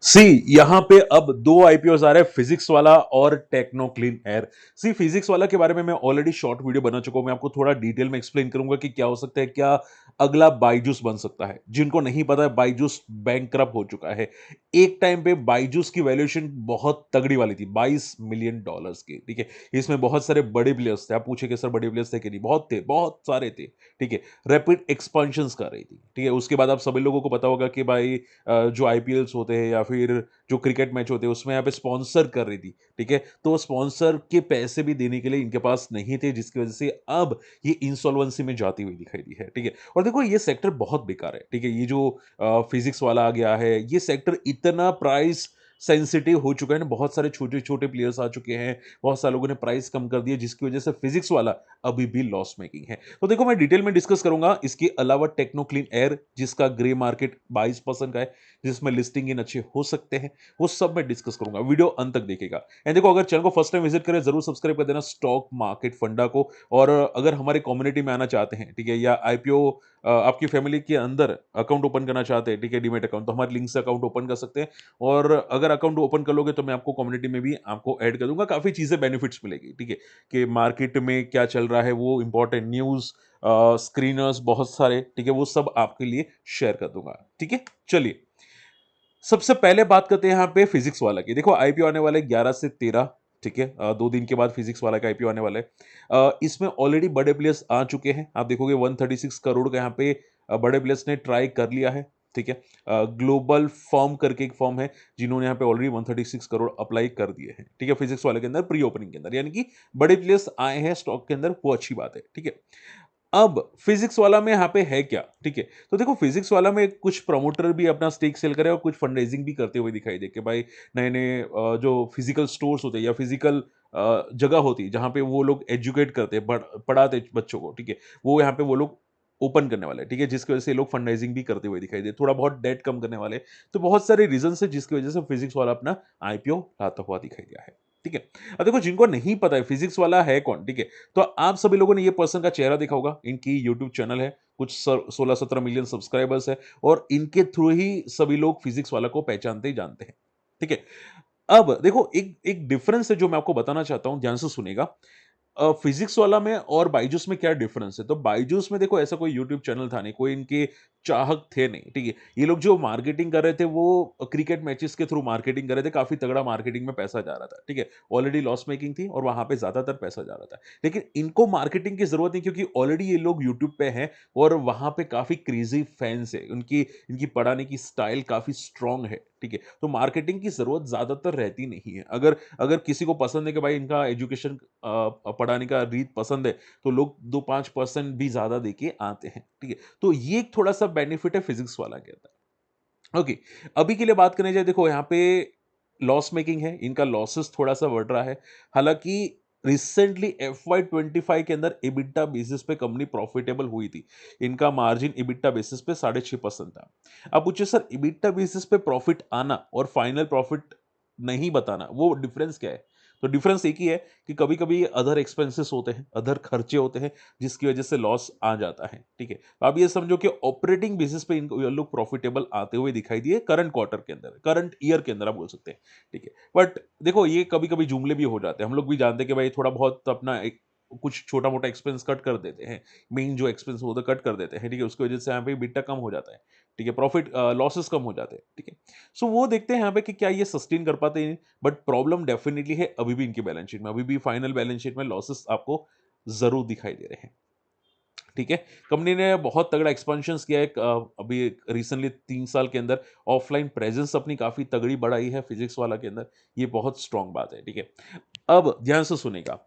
सी यहाँ पे अब दो आईपीओस आ रहे हैं, फिजिक्स वाला और टेक्नो क्लीन एयर। सी फिजिक्स वाला के बारे में मैं ऑलरेडी शॉर्ट वीडियो बना चुका हूं, मैं आपको थोड़ा डिटेल में एक्सप्लेन करूंगा कि क्या हो सकता है, क्या अगला बायजूस बन सकता है। जिनको नहीं पता है, बायजूस बैंकरप्ट हो चुका है। एक टाइम पे बायजूस की वैल्यूएशन बहुत तगड़ी वाली थी, $22 मिलियन की। ठीक है, इसमें बहुत सारे बड़े प्लेयर्स थे। आप पूछे कि सर बड़े प्लेयर्स थे कि नहीं, बहुत थे, बहुत सारे थे। ठीक है, रैपिड एक्सपेंशन कर रही थी। ठीक है, उसके बाद आप सभी लोगों को पता होगा कि भाई जो आईपीएल्स होते हैं या फिर जो क्रिकेट मैच होते हैं उसमें यहाँ पे स्पॉन्सर कर रही थी। ठीक है, तो स्पॉन्सर के पैसे भी देने के लिए इनके पास नहीं थे, जिसकी वजह से अब ये इंसॉल्वेंसी में जाती हुई दिखाई दी है। ठीक है, और देखो ये सेक्टर बहुत बेकार है। ठीक है, ये जो फिजिक्स वाला आ गया है, ये सेक्टर इतना प्राइस सेंसिटिव हो चुका है ना, बहुत सारे छोटे छोटे प्लेयर्स आ चुके हैं, बहुत सारे लोगों ने प्राइस कम कर दिया, जिसकी वजह से फिजिक्स वाला अभी भी लॉस मेकिंग है। तो देखो मैं डिटेल में डिस्कस करूंगा। इसके अलावा टेक्नो क्लीन एयर, जिसका ग्रे मार्केट 22% का है, जिसमें लिस्टिंग इन अच्छे हो सकते हैं, वो सब मैं डिस्कस करूंगा। वीडियो अंत तक देखेगा। एंड देखो, अगर चैनल को फर्स्ट टाइम विजिट करें, जरूर सब्सक्राइब कर देना स्टॉक मार्केट फंडा को। और अगर हमारे कम्युनिटी में आना चाहते हैं, ठीक है, या आईपीओ आपकी फैमिली के अंदर अकाउंट ओपन करना चाहते हैं, ठीक है, डीमेट अकाउंट, तो हमारे लिंक से अकाउंट ओपन कर सकते हैं। और अगर अकाउंट ओपन कर लोगे तो मैं आपको कम्युनिटी में भी आपको ऐड कर दूंगा, काफी चीजें बेनिफिट्स मिलेगी। ठीक है, कि मार्केट में क्या चल रहा है, वो इंपॉर्टेंट न्यूज, स्क्रीनर्स बहुत सारे, ठीक है, वो सब आपके लिए शेयर कर दूंगा। ठीक है, चलिए सबसे पहले बात करते हैं यहाँ पे फिजिक्स वाला की। देखो आईपीओ आने वाला है 11 से 13। ठीक है, 2 दिन के बाद फिजिक्स वाला का आईपीओ आने वाला है। इसमें ऑलरेडी बड़े प्लेयर्स आ चुके हैं। आप देखोगे 136 करोड़ का यहाँ पे बड़े प्लेयर्स ने ट्राई कर लिया है। ठीक है, ग्लोबल फॉर्म करके एक फॉर्म है, जिन्होंने यहाँ पे ऑलरेडी 136 करोड़ अप्लाई कर दिए हैं। ठीक है, फिजिक्स वाले के अंदर प्री ओपनिंग के अंदर, यानी कि बड़े प्लेयर्स आए हैं स्टॉक के अंदर, वो अच्छी बात है। ठीक है, अब फिजिक्स वाला में यहाँ पे है क्या। ठीक है, तो देखो फिजिक्स वाला में कुछ प्रमोटर भी अपना स्टेक सेल करे और कुछ फंड रेजिंग भी करते हुए दिखाई दे कि भाई नए नए जो फिजिकल स्टोर्स होते हैं या फिजिकल जगह होती है जहाँ पे वो लोग एजुकेट करते हैं, पढ़ाते बच्चों को। ठीक है, वो यहाँ पे वो लोग ओपन करने वाले हैं। ठीक है, जिसकी वजह से लोग फंड रेजिंग भी करते हुए दिखाई दे, थोड़ा बहुत डेट कम करने वाले। तो बहुत सारे रीजन है जिसकी वजह से फिजिक्स वाला अपना आईपीओ लाता हुआ दिखाई दिया है। ठीक है, अब देखो जिनको नहीं पता है फिजिक्स वाला है कौन, ठीक है, तो आप सभी लोगों ने ये पर्सन का चेहरा देखा होगा। इनकी यूट्यूब चैनल है, कुछ 16-17 मिलियन सब्सक्राइबर्स है, और इनके थ्रू ही सभी लोग फिजिक्स वाला को पहचानते ही जानते हैं। ठीक है, अब देखो एक एक डिफरेंस है जो मैं आपको बताना चाहता हूं, ध्यान से सुनेगा। फिजिक्स वाला में और बायजूस में क्या डिफरेंस है। तो बायजूस में देखो ऐसा कोई यूट्यूब चैनल था नहीं, कोई इनके चाहक थे नहीं। ठीक है, ये लोग जो मार्केटिंग कर रहे थे वो क्रिकेट मैचेस के थ्रू मार्केटिंग कर रहे थे, काफी तगड़ा मार्केटिंग में पैसा जा रहा था। ठीक है, ऑलरेडी लॉस मेकिंग थी और वहां पे ज्यादातर पैसा जा रहा था। लेकिन इनको मार्केटिंग की जरूरत नहीं, क्योंकि ऑलरेडी ये लोग यूट्यूब पे हैं और वहां पे काफी क्रेजी फैंस है उनकी, इनकी पढ़ाने की स्टाइल काफी स्ट्रांग है। ठीक है, तो मार्केटिंग की जरूरत ज्यादातर रहती नहीं है। अगर अगर किसी को पसंद है कि भाई इनका एजुकेशन पढ़ाने का रीत पसंद है, तो लोग 2-5% भी ज्यादा देके आते हैं। ठीक है, तो ये एक थोड़ा सा बेनिफिट है फिजिक्स वाला के अंदर। ओके, अभी के लिए बात करने जाए, देखो यहाँ पे लॉस मेकिंग है, इनका लॉसेस थोड़ा सा बढ़ रहा है। हालांकि रिसेंटली FY 25 के अंदर इबिट्टा बेसिस पे कंपनी प्रॉफिटेबल हुई थी। इनका मार्जिन इबिट्टा बेसिस पे 6.5% था। अब पूछे सर इबिट्टा बेसिस पे प्रॉफिट आना और फाइनल प्रॉफिट नहीं बताना, वो डिफरेंस क्या है। तो डिफरेंस एक ही है कि कभी कभी अदर एक्सपेंसेस होते हैं, अदर खर्चे होते हैं, जिसकी वजह से लॉस आ जाता है। ठीक है, तो आप ये समझो कि ऑपरेटिंग बेसिस पे इनको ये लोग प्रॉफिटेबल आते हुए दिखाई दिए करंट क्वार्टर के अंदर, करंट ईयर के अंदर आप बोल सकते हैं। ठीक है, बट देखो ये कभी कभी जुमले भी हो जाते हैं। हम लोग भी जानते हैं कि भाई थोड़ा बहुत अपना एक कुछ छोटा मोटा एक्सपेंस कट कर देते हैं, मेन जो एक्सपेंस होता है कट कर देते हैं। ठीक है, उसकी वजह से यहाँ पे बिट्टा कम हो जाता है। ठीक है, प्रॉफिट लॉसेस कम हो जाते हैं। ठीक है, सो वो देखते हैं यहाँ पे कि क्या ये सस्टेन कर पाते हैं। बट प्रॉब्लम डेफिनेटली है अभी भी इनकी बैलेंस शीट में, अभी भी फाइनल बैलेंस शीट में लॉसेस आपको जरूर दिखाई दे रहे हैं। ठीक है, कंपनी ने बहुत तगड़ा एक्सपेंशन किया है। अभी रिसेंटली 3 साल के अंदर ऑफलाइन प्रेजेंस अपनी काफी तगड़ी बढ़ाई है फिजिक्स वाला के अंदर। ये बहुत स्ट्रांग बात है। ठीक है, अब ध्यान से सुनेगा।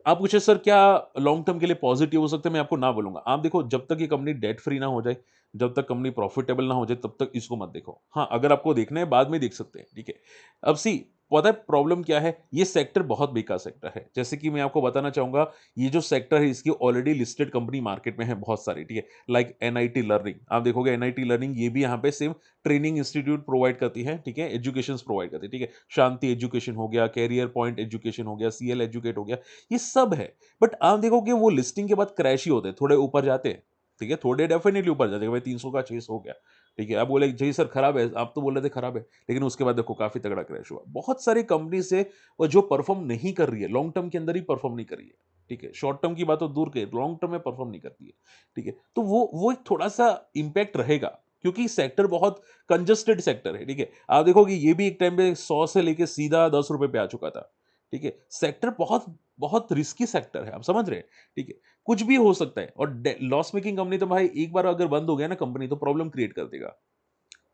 आप पूछे सर क्या लॉन्ग टर्म के लिए पॉजिटिव हो सकते हैं, मैं आपको ना बोलूंगा। आप देखो जब तक ये कंपनी डेट फ्री ना हो जाए, जब तक कंपनी प्रॉफिटेबल ना हो जाए, तब तक इसको मत देखो। हाँ, अगर आपको देखना है बाद में देख सकते हैं। ठीक है, अब सी पता है प्रॉब्लम क्या है, ये सेक्टर बहुत बेकार सेक्टर है। जैसे कि मैं आपको बताना चाहूंगा, ये जो सेक्टर है इसकी ऑलरेडी लिस्टेड कंपनी मार्केट में है बहुत सारी। ठीक है, लाइक एनआईटी लर्निंग, आप देखोगे एनआईटी लर्निंग ये भी यहाँ पे सेम ट्रेनिंग इंस्टीट्यूट प्रोवाइड करती है। ठीक है, एजुकेशन प्रोवाइड करती है। ठीक है, शांति एजुकेशन हो गया, कैरियर पॉइंट एजुकेशन हो गया, CL एजुकेट हो गया, ये सब है। बट आप देखोगे वो लिस्टिंग के बाद क्रैश ही होते हैं, थोड़े ऊपर जाते हैं, ठीक है, थोड़े डेफिनेटली ऊपर जाएगा भाई, 300 का 600 हो गया। ठीक है, आप बोले जी सर खराब है, आप तो बोल रहे थे खराब है, लेकिन उसके बाद देखो काफी तगड़ा क्रैश हुआ। बहुत सारी कंपनी से और जो परफॉर्म नहीं कर रही है, लॉन्ग टर्म के अंदर ही परफॉर्म नहीं कर रही है। ठीक है, शॉर्ट टर्म की बात तो दूर के, लॉन्ग टर्म में परफॉर्म नहीं करती है। ठीक है, तो वो एक थोड़ा सा इंपैक्ट रहेगा, क्योंकि सेक्टर बहुत कंजस्टेड सेक्टर है। ठीक है, आप देखोगे ये भी एक टाइम पे 100 से लेके सीधा 10 रुपए पे आ चुका था। ठीक है, सेक्टर बहुत बहुत रिस्की सेक्टर है, आप समझ रहे हैं। ठीक है, कुछ भी हो सकता है, और लॉस मेकिंग कंपनी तो भाई एक बार अगर बंद हो गया ना कंपनी, तो प्रॉब्लम क्रिएट कर देगा।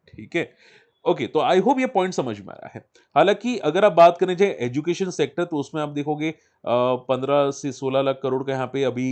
ठीक है, ओके, तो आई होप ये पॉइंट समझ में आया है। हालांकि अगर आप बात करें जाए एजुकेशन सेक्टर, तो उसमें आप देखोगे 15 से 16 लाख करोड़ का यहाँ पे अभी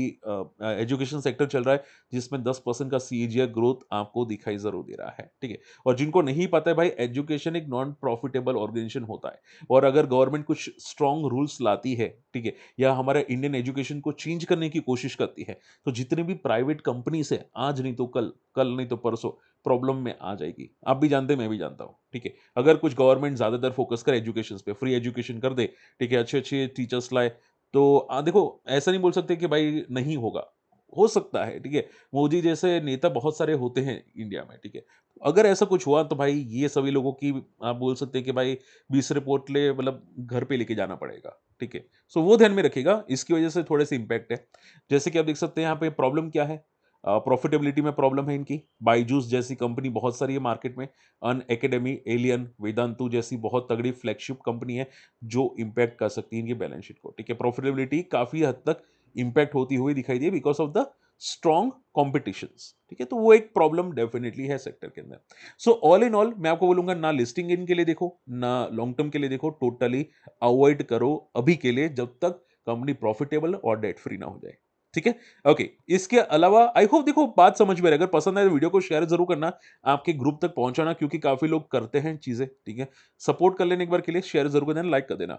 एजुकेशन सेक्टर चल रहा है, जिसमें 10% का सीएजीआर ग्रोथ आपको दिखाई जरूर दे रहा है। ठीक है, और जिनको नहीं पता है भाई, एजुकेशन एक नॉन प्रॉफिटेबल ऑर्गेनाइजेशन होता है, और अगर गवर्नमेंट कुछ स्ट्रांग रूल्स लाती है, ठीक है, या हमारे इंडियन एजुकेशन को चेंज करने की कोशिश करती है, तो जितने भी प्राइवेट कंपनीज है, आज नहीं तो कल, कल नहीं तो परसों प्रॉब्लम में आ जाएगी। आप भी जानते हैं, मैं भी जानता हूं। ठीक है, अगर कुछ गवर्नमेंट ज्यादातर फोकस करे एजुकेशन पे, फ्री एजुकेशन कर दे, ठीक है, अच्छे अच्छे टीचर्स लाए, तो देखो ऐसा नहीं बोल सकते कि भाई नहीं होगा, हो सकता है। ठीक है, मोदी जैसे नेता बहुत सारे होते हैं इंडिया में। ठीक है, अगर ऐसा कुछ हुआ तो भाई ये सभी लोगों की, आप बोल सकते हैं कि भाई 20 रिपोर्ट ले, मतलब घर पे लेके जाना पड़ेगा। ठीक है, सो वो ध्यान में रखिएगा, इसकी वजह से थोड़े से इंपैक्ट है। जैसे कि आप देख सकते हैं यहाँ पे प्रॉब्लम क्या है, प्रॉफिटेबिलिटी में प्रॉब्लम है इनकी। बायजूस जैसी कंपनी बहुत सारी है मार्केट में, अन एकेडमी, एलियन, वेदांतु जैसी बहुत तगड़ी फ्लैगशिप कंपनी है, जो इंपैक्ट कर सकती है इनकी बैलेंस शीट को। ठीक है, प्रॉफिटेबिलिटी काफी हद तक इंपैक्ट होती हुई दिखाई दी because of the strong competitions. ठीक है, तो वो एक प्रॉब्लम डेफिनेटली है सेक्टर के अंदर। सो ऑल इन ऑल मैं आपको बोलूंगा, ना लिस्टिंग इन के लिए देखो, ना लॉन्ग टर्म के लिए देखो, टोटली अवॉइड करो अभी के लिए, जब तक कंपनी प्रॉफिटेबल और डेट फ्री ना हो जाए। ठीक है, ओके, इसके अलावा आई होप देखो बात समझ में आए, अगर पसंद आए तो वीडियो को शेयर जरूर करना, आपके ग्रुप तक पहुंचाना, क्योंकि काफी लोग करते हैं चीजें। ठीक है, सपोर्ट कर लेने एक बार के लिए, शेयर जरूर कर देना, लाइक कर देना।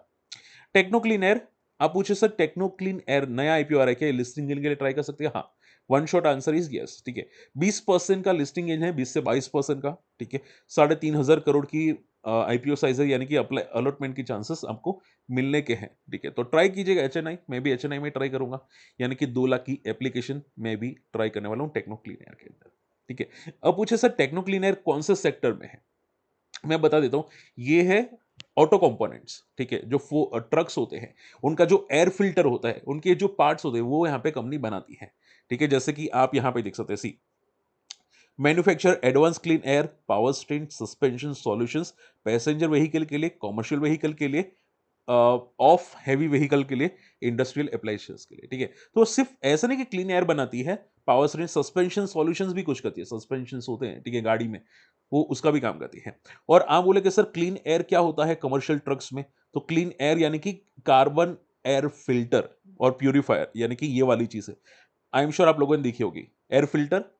टेक्नो क्लीन एयर, आप पूछे सर टेक्नो क्लीन एयर नया आईपीओ आ रहा है क्या, लिस्टिंग के लिए ट्राई कर सकते हैं? हाँ, one shot answer is yes. ठीक है, 20% का लिस्टिंग एज है, 20 से 22% का। ठीक है, 3,500 करोड़ की आईपीओ साइज है, यानी कि अप्लाई अलॉटमेंट की चांसेस आपको मिलने के हैं। ठीक है, तो ट्राई कीजिएगा एचएनआई, मैं भी एचएनआई में ट्राई करूंगा, यानी कि 2 लाख की एप्लीकेशन मैं भी ट्राई करने वाला हूं टेक्नो क्लीन एयर के अंदर। ठीक है, अब पूछे सर टेक्नो क्लीन एयर कौन से सेक्टर में है, मैं बता देता हूं, ये है ऑटो कंपोनेंट्स। ठीक है, जो ट्रक्स होते हैं, उनका जो एयर फिल्टर होता है, उनके जो पार्ट्स होते हैं, वो यहाँ पे कंपनी बनाती है। ठीक है, जैसे कि आप यहाँ पे देख सकते हैं, सी manufacture advance clean air power strain suspension solutions, passenger vehicle के लिए, कॉमर्शियल व्हीकल के लिए, ऑफ हैवी व्हीकल के लिए, इंडस्ट्रियल एप्लायंसेस के लिए। ठीक है, तो सिर्फ ऐसा नहीं कि क्लीन एयर बनाती है, पावर स्ट्रेन सस्पेंशन सॉल्यूशंस भी कुछ करती है, सस्पेंशन होते हैं, ठीक है, गाड़ी में, वो उसका भी काम करती है। और आप बोले कि सर क्लीन एयर क्या होता है कमर्शियल ट्रक्स में, तो क्लीन एयर यानी कि कार्बन एयर फिल्टर और प्यूरिफायर, यानी कि ये वाली चीज है। आई एम श्योर आप लोगों ने देखी होगी, एयर फिल्टर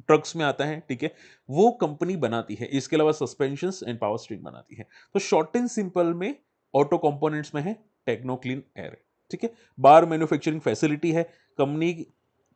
ट्रक्स में आता है। ठीक है, वो कंपनी बनाती है, इसके अलावा सस्पेंशंस एंड पावर स्ट्रीम बनाती है। तो शॉर्ट एंड सिंपल में ऑटो कंपोनेंट्स में है टेक्नो क्लीन एयर। ठीक है, बार मैन्युफैक्चरिंग फैसिलिटी है। कंपनी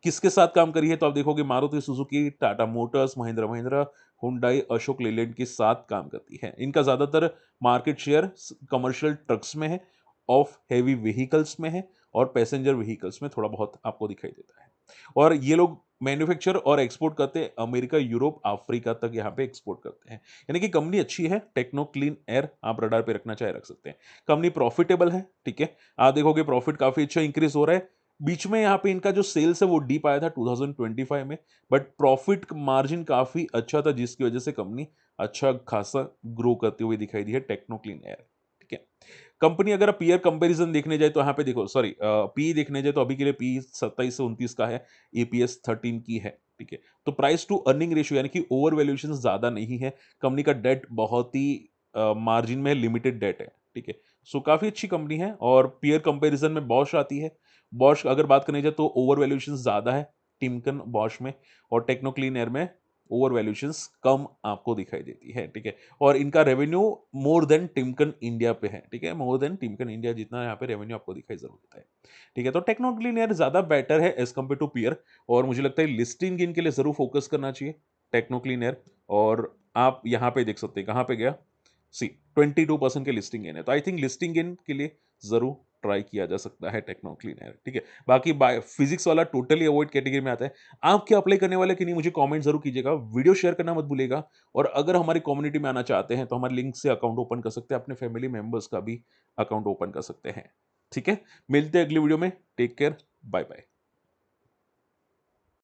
किसके साथ काम करी है, तो आप देखोगे Maruti Suzuki, Tata Motors, Mahindra Mahindra, Hyundai, Ashok Leyland के साथ काम करती है। इनका ज्यादातर मार्केट शेयर कमर्शियल ट्रक्स में है, ऑफ हैवी व्हीकल्स में है, और पैसेंजर व्हीकल्स में थोड़ा बहुत आपको दिखाई देता है। और ये लोग मैन्युफैक्चर और एक्सपोर्ट करते हैं अमेरिका, यूरोप, अफ्रीका तक यहाँ पे एक्सपोर्ट करते हैं। यानी कि कंपनी अच्छी है, टेक्नो क्लीन एयर, आप रडार पे रखना चाहे रख सकते हैं। कंपनी प्रॉफिटेबल है। ठीक है, आप देखोगे प्रॉफिट काफी अच्छा इंक्रीज हो रहा है। बीच में यहाँ पे इनका जो सेल्स है वो डीप आया था 2025 में, बट प्रॉफिट मार्जिन काफी अच्छा था, जिसकी वजह से कंपनी अच्छा खासा ग्रो करती हुई दिखाई दी है टेक्नो क्लीन एयर। ठीक है, कंपनी अगर पीयर कंपैरिजन देखने जाए तो यहाँ पे देखो, सॉरी, पी देखने जाए तो अभी के लिए पी 27 से 29 का है, ईपीएस 13 की है। ठीक है, तो प्राइस टू अर्निंग रेशियो यानी कि ओवर वैल्यूएशन ज्यादा नहीं है। कंपनी का डेट बहुत ही मार्जिन में लिमिटेड डेट है। ठीक है, सो काफी अच्छी कंपनी है, और पीयर कंपैरिजन में बॉश आती है। बॉश अगर बात करने जाए तो ओवर वैल्यूएशन ज्यादा है टिमकन बॉश में, और टेक्नो क्लीन एयर में ओवर वैल्यूएशंस कम आपको दिखाई देती है। ठीक है, और इनका revenue more than Timken India पे है। ठीक है, मोर देन टिमकन इंडिया जितना यहाँ पे रेवेन्यू आपको दिखाई जरूर देता है। ठीक है, तो टेक्नो क्लीन एयर ज्यादा बेटर है एज कम्पेयर टू पीयर, और मुझे लगता है लिस्टिंग इनके लिए जरूर फोकस करना चाहिए टेक्नो क्लीन एयर। और आप यहाँ पे देख सकते हैं, कहाँ पे गया, सी 22% के लिस्टिंग इन है, तो आई थिंक लिस्टिंग इन के लिए जरूर ट्राई किया जा सकता है टेक्नो क्लीन एयर, ठीक है। बाकी फिजिक्स वाला टोटली अवॉइड कैटेगरी में आता है। आप क्या अप्लाई करने वाले कि नहीं, मुझे कमेंट जरूर कीजिएगा, वीडियो शेयर करना मत भूलिएगा। और अगर हमारी कम्युनिटी में आना चाहते हैं तो हमारे लिंक से अकाउंट ओपन कर सकते हैं, अपने फैमिली मेंबर्स का भी अकाउंट ओपन कर सकते हैं, ठीक है। मिलते हैं अगली वीडियो में, टेक केयर, बाय बाय।